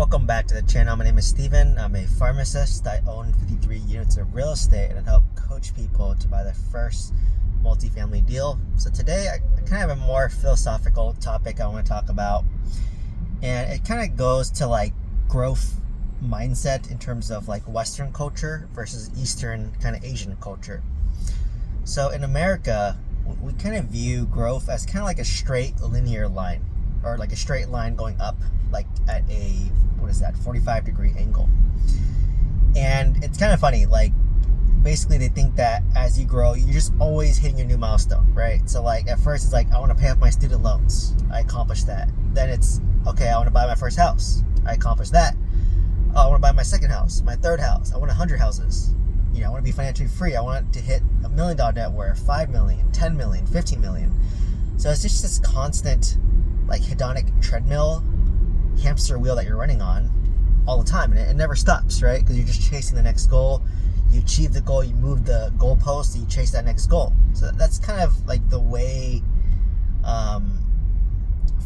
Welcome back to the channel. My name is Steven. I'm a pharmacist. I own 53 units of real estate and I help coach people to buy their first multifamily deal. So today I kind of have a more philosophical topic I want to talk about, and it kind of goes to like growth mindset in terms of like Western culture versus Eastern kind of Asian culture. So in America, we kind of view growth as kind of like a straight linear line, or like a straight line going up, like at a 45-degree angle. And it's kind of funny, like basically they think that as you grow, you're just always hitting your new milestone, right? So like at first it's like, I want to pay off my student loans. I accomplished that. Then it's, okay, I want to buy my first house. I accomplished that. Oh, I want to buy my second house, my third house. I want 100 houses. I want to be financially free. I want to hit $1 million net worth, 5 million, 10 million, 15 million. So it's just this constant like hedonic treadmill, hamster wheel that you're running on all the time, and it never stops, right? Because you're just chasing the next goal. You achieve the goal, you move the goalpost, and you chase that next goal. So that's kind of like the way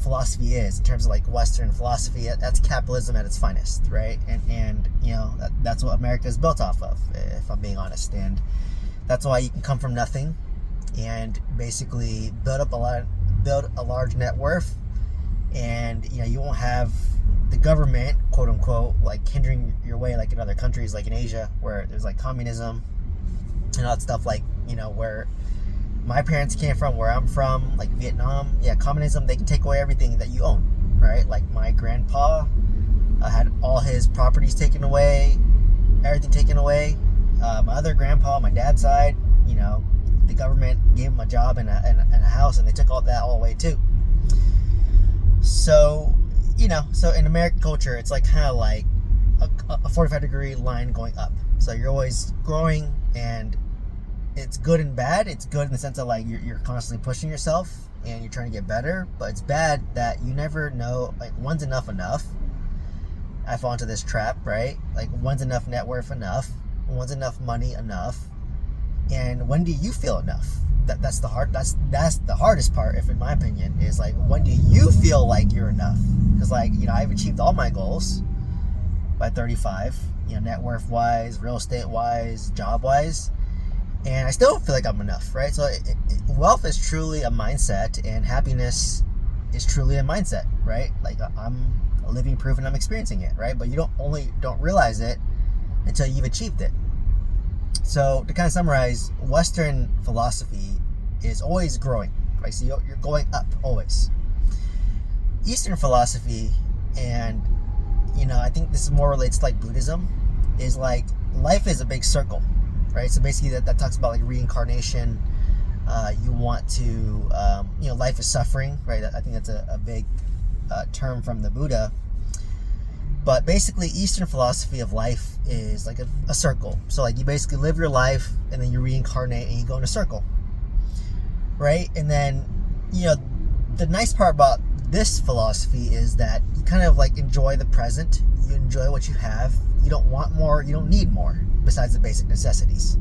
philosophy is in terms of like Western philosophy. That's capitalism at its finest, right? And that's what America is built off of, if I'm being honest. And that's why you can come from nothing and basically build a large net worth, and you won't have the government, quote unquote, like hindering your way like in other countries like in Asia where there's like communism and all that stuff, like where my parents came from, where I'm from, like Vietnam. Yeah, communism, they can take away everything that you own, right? Like my grandpa had all his properties taken away, everything taken away. My other grandpa, my dad's side, the government gave him a job and a house, and they took all that all away too. So so in American culture, it's like kind of like a 45-degree line going up. So you're always growing, and it's good and bad. It's good in the sense that like you're constantly pushing yourself and you're trying to get better, but it's bad that you never know, like, when's enough. I fall into this trap, right? Like, when's enough net worth enough? When's enough money enough? And when do you feel enough? That's the hardest part, if in my opinion, is like, when do you feel like you're enough? Because like, I've achieved all my goals by 35, net worth wise, real estate wise, job wise, and I still don't feel like I'm enough, right? So wealth is truly a mindset, and happiness is truly a mindset, right? Like, I'm a living proof and I'm experiencing it, right? But you don't realize it until you've achieved it. So to kind of summarize, Western philosophy is always growing, right? So you're going up always. Eastern philosophy, and I think this is more relates to like Buddhism, is like life is a big circle, right? So basically that talks about like reincarnation. You want to, life is suffering, right? I think that's a big term from the Buddha. But basically, Eastern philosophy of life is like a circle. So like you basically live your life, and then you reincarnate and you go in a circle, right? And then, the nice part about this philosophy is that you kind of like enjoy the present. You enjoy what you have. You don't want more. You don't need more besides the basic necessities,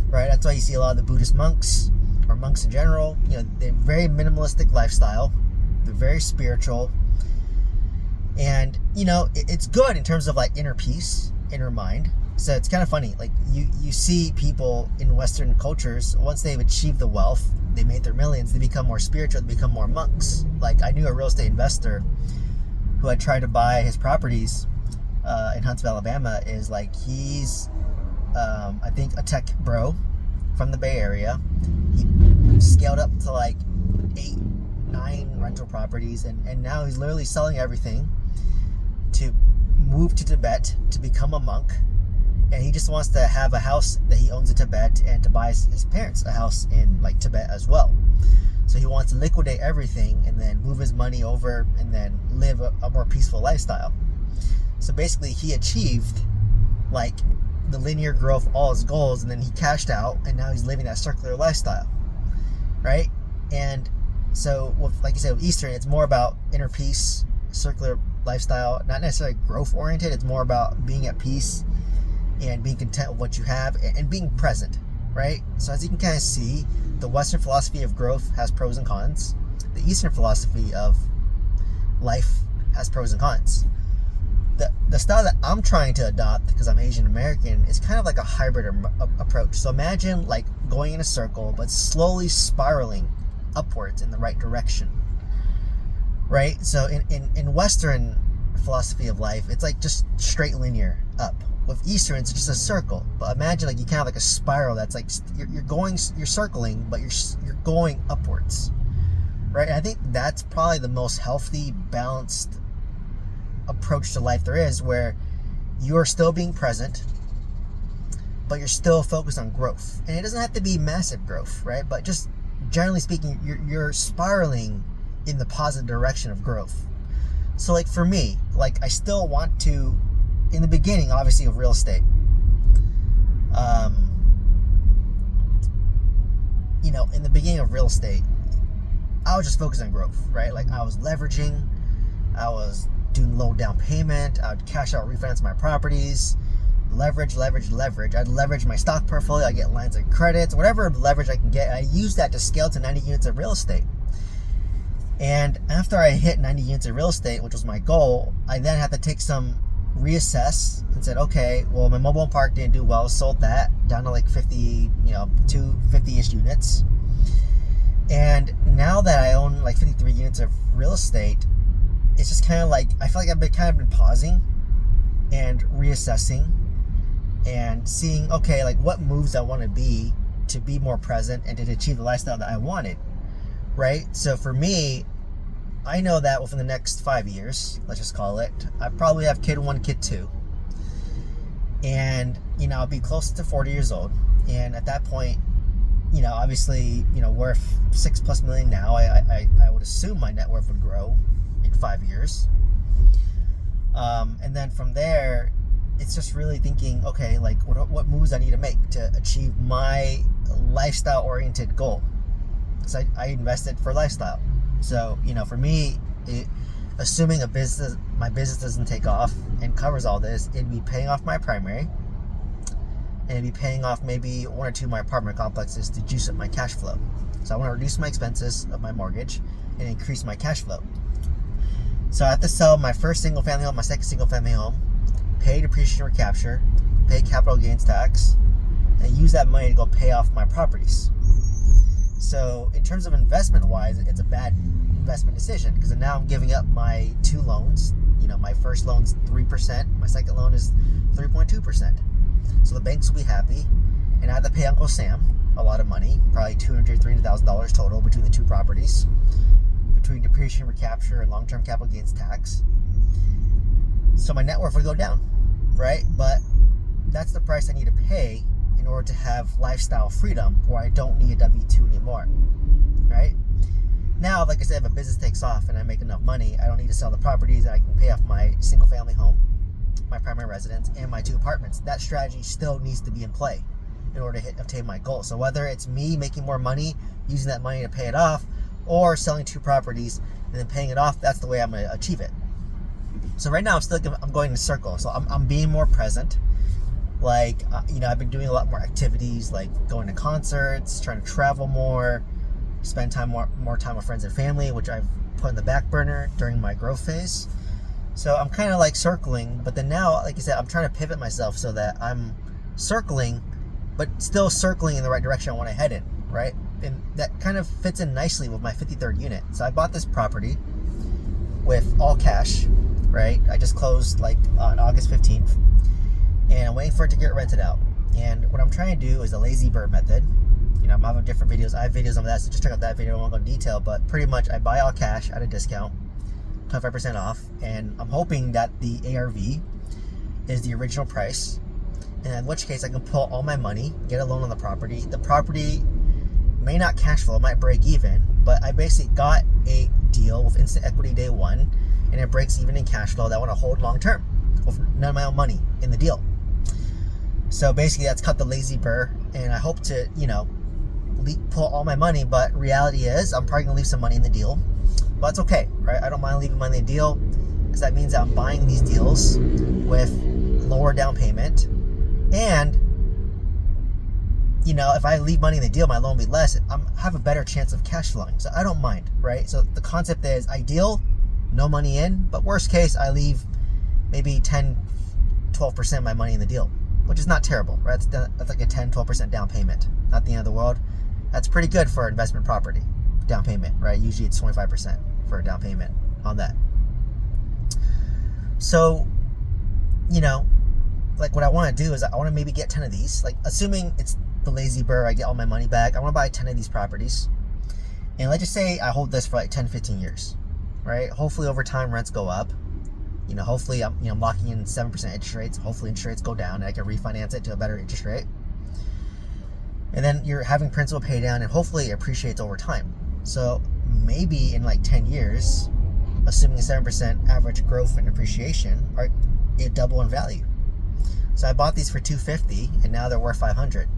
right? That's why you see a lot of the Buddhist monks, or monks in general. They're very minimalistic lifestyle. They're very spiritual. And, it's good in terms of like inner peace, inner mind. So it's kind of funny. Like you see people in Western cultures, once they've achieved the wealth, they made their millions, they become more spiritual, they become more monks. Like I knew a real estate investor who had tried to buy his properties in Huntsville, Alabama. Is like, he's, I think, a tech bro from the Bay Area. He scaled up to like 8, 9 rental properties, and now he's literally selling everything to move to Tibet to become a monk. And he just wants to have a house that he owns in Tibet, and to buy his parents a house in like Tibet as well. So he wants to liquidate everything and then move his money over and then live a more peaceful lifestyle. So basically he achieved like the linear growth, all his goals, and then he cashed out, and now he's living that circular lifestyle, right? And so, like you said, with Eastern, it's more about inner peace, circular lifestyle, not necessarily growth oriented. It's more about being at peace and being content with what you have and being present, right? So as you can kind of see, the Western philosophy of growth has pros and cons. The Eastern philosophy of life has pros and cons. the style that I'm trying to adopt, because I'm Asian American, is kind of like a hybrid approach. So imagine like going in a circle, but slowly spiraling upwards in the right direction, right? So in Western philosophy of life, it's like just straight linear up. With Eastern, it's just a circle. But imagine like you kind of like a spiral that's like you're circling, but you're going upwards, right? And I think that's probably the most healthy, balanced approach to life there is, where you're still being present, but you're still focused on growth. And it doesn't have to be massive growth, right? But just generally speaking, you're spiraling in the positive direction of growth. So like for me, like I still want to, in the beginning, obviously, of real estate, in the beginning of real estate, I was just focused on growth, right? Like I was leveraging, I was doing low down payment, I would cash out, refinance my properties, leverage. I'd leverage my stock portfolio, I get lines of credits, whatever leverage I can get. I use that to scale to 90 units of real estate. And after I hit 90 units of real estate, which was my goal, I then had to take some reassess and said, okay, well, my mobile home park didn't do well, sold that down to like 50, 50-ish units. And now that I own like 53 units of real estate, it's just kind of like, I feel like I've been pausing and reassessing and seeing, okay, like what moves I want to be more present and to achieve the lifestyle that I wanted, right? So for me, I know that within the next 5 years, let's just call it, I probably have kid 1, kid 2. And, I'll be close to 40 years old. And at that point, obviously, worth $6+ million now, I would assume my net worth would grow in 5 years. And then from there, it's just really thinking, okay, like what moves I need to make to achieve my lifestyle-oriented goal. Because I invested for lifestyle. So, for me, assuming my business doesn't take off and covers all this, it'd be paying off my primary, and it'd be paying off maybe 1 or 2 of my apartment complexes to juice up my cash flow. So I want to reduce my expenses of my mortgage and increase my cash flow. So I have to sell my first single family home, my second single family home, pay depreciation recapture, pay capital gains tax, and use that money to go pay off my properties. So in terms of investment wise, it's a bad investment decision, because now I'm giving up my 2 loans. My first loan's 3%, my second loan is 3.2%. So the banks will be happy, and I have to pay Uncle Sam a lot of money, probably $200,000, $300,000 total between the 2 properties, between depreciation recapture and long-term capital gains tax. So my net worth would go down, right? But that's the price I need to pay in order to have lifestyle freedom, where I don't need a W-2 anymore, right? Now, like I said, if a business takes off and I make enough money, I don't need to sell the properties, and I can pay off my single family home, my primary residence, and my 2 apartments. That strategy still needs to be in play in order to obtain my goal. So whether it's me making more money, using that money to pay it off, or selling 2 properties and then paying it off, that's the way I'm going to achieve it. So right now I'm going in a circle. So I'm being more present. Like, I've been doing a lot more activities, like going to concerts, trying to travel more, spend more time with friends and family, which I've put in the back burner during my growth phase. So I'm kind of like circling, but then now, like I said, I'm trying to pivot myself so that I'm circling, but still circling in the right direction I want to head in, right? And that kind of fits in nicely with my 53rd unit. So I bought this property with all cash, right? I just closed like on August 15th, and I'm waiting for it to get rented out. And what I'm trying to do is the lazy bird method. I'm having different videos. I have videos on that, so just check out that video. I won't go in detail, but pretty much I buy all cash at a discount, 25% off, and I'm hoping that the ARV is the original price, and in which case I can pull all my money, get a loan on the property. The property may not cash flow, it might break even, but I basically got a deal with instant equity day 1, and it breaks even in cash flow that I want to hold long term with none of my own money in the deal. So basically that's cut the lazy burr, and I hope to, pull all my money, but reality is I'm probably gonna leave some money in the deal, but it's okay, right? I don't mind leaving money in the deal, because that means that I'm buying these deals with lower down payment, and if I leave money in the deal, my loan will be less. I have a better chance of cash flowing, so I don't mind, right? So the concept is ideal, no money in, but worst case, I leave maybe 10, 12% of my money in the deal, which is not terrible, right? That's like a 10, 12% down payment. Not the end of the world. That's pretty good for investment property down payment, right? Usually it's 25% for a down payment on that. So, like what I want to do is I want to maybe get 10 of these, like assuming it's the lazy BRRRR, I get all my money back. I want to buy 10 of these properties. And let's just say I hold this for like 10, 15 years, right? Hopefully over time rents go up. Hopefully I'm locking in 7% interest rates. Hopefully interest rates go down and I can refinance it to a better interest rate. And then you're having principal pay down and hopefully it appreciates over time. So maybe in like 10 years, assuming a 7% average growth and appreciation, right, it double in value. So I bought these for $250 and now they're worth $500.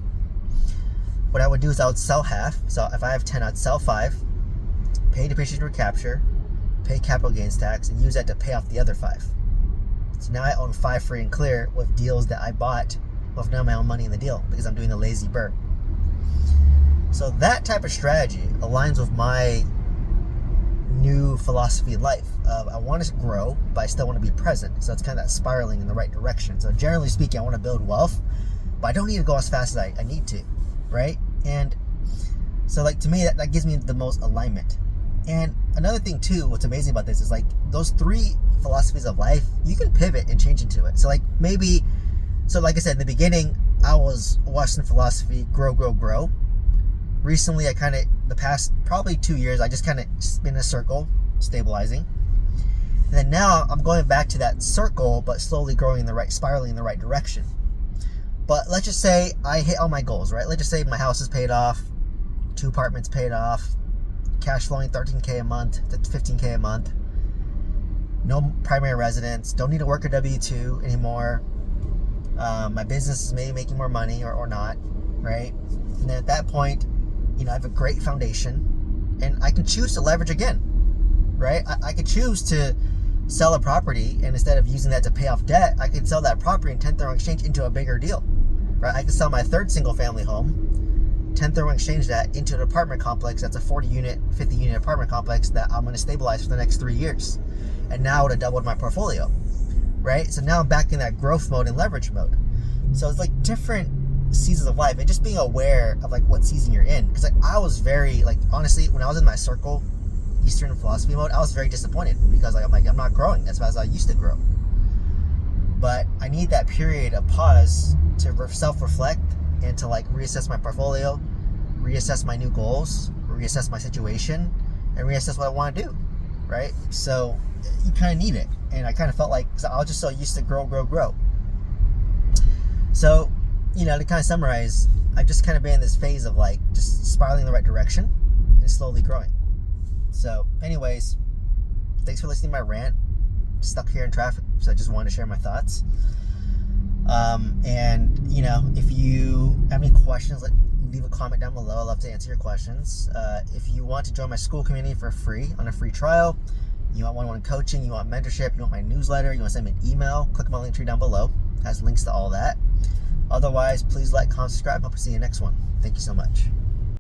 What I would do is I would sell half. So if I have 10, I'd sell 5, pay depreciation recapture, pay capital gains tax, and use that to pay off the other 5. So now I own 5 free and clear with deals that I bought with none of my own money in the deal because I'm doing the lazy BRRRR. So that type of strategy aligns with my new philosophy in life of I want to grow, but I still want to be present. So it's kind of that spiraling in the right direction. So generally speaking, I want to build wealth, but I don't need to go as fast as I need to, right? And so like to me, that gives me the most alignment. And another thing too, what's amazing about this is like those 3 philosophies of life, you can pivot and change into it. So like maybe, so like I said in the beginning, I was Western philosophy, grow, grow, grow. Recently, the past probably 2 years, I just kind of spin a circle, stabilizing. And then now I'm going back to that circle, but slowly growing spiraling in the right direction. But let's just say I hit all my goals, right? Let's just say my house is paid off, 2 apartments paid off, cash flowing $13K a month to $15K a month, no primary residence, don't need to work a W-2 anymore. My business is maybe making more money or not, right? And then at that point, I have a great foundation and I can choose to leverage again, right? I could choose to sell a property and instead of using that to pay off debt, I could sell that property and 1031 exchange into a bigger deal, right? I could sell my 3rd single family home, 1031 exchange that into an apartment complex that's a 40 unit, 50 unit apartment complex that I'm going to stabilize for the next 3 years. And now it would have doubled my portfolio, right? So now I'm back in that growth mode and leverage mode. So it's like different seasons of life and just being aware of like what season you're in. Because like I was very honestly, when I was in my circle Eastern philosophy mode, I was very disappointed because I'm not growing as fast as I used to grow. But I need that period of pause to self-reflect and to reassess my portfolio, reassess my new goals, reassess my situation, and reassess what I want to do, right? So you kind of need it. And I kind of felt I was just so used to grow. So to kind of summarize, I've just kind of been in this phase of just spiraling in the right direction and slowly growing. So anyways, thanks for listening to my rant. Stuck here in traffic, so I just wanted to share my thoughts. And if you have any questions, leave a comment down below. I'd love to answer your questions. If you want to join my school community for free on a free trial, you want one-on-one coaching, you want mentorship, you want my newsletter, you want to send me an email, click my link tree down below. It has links to all that. Otherwise, please like, comment, subscribe. Hope to see you next one. Thank you so much.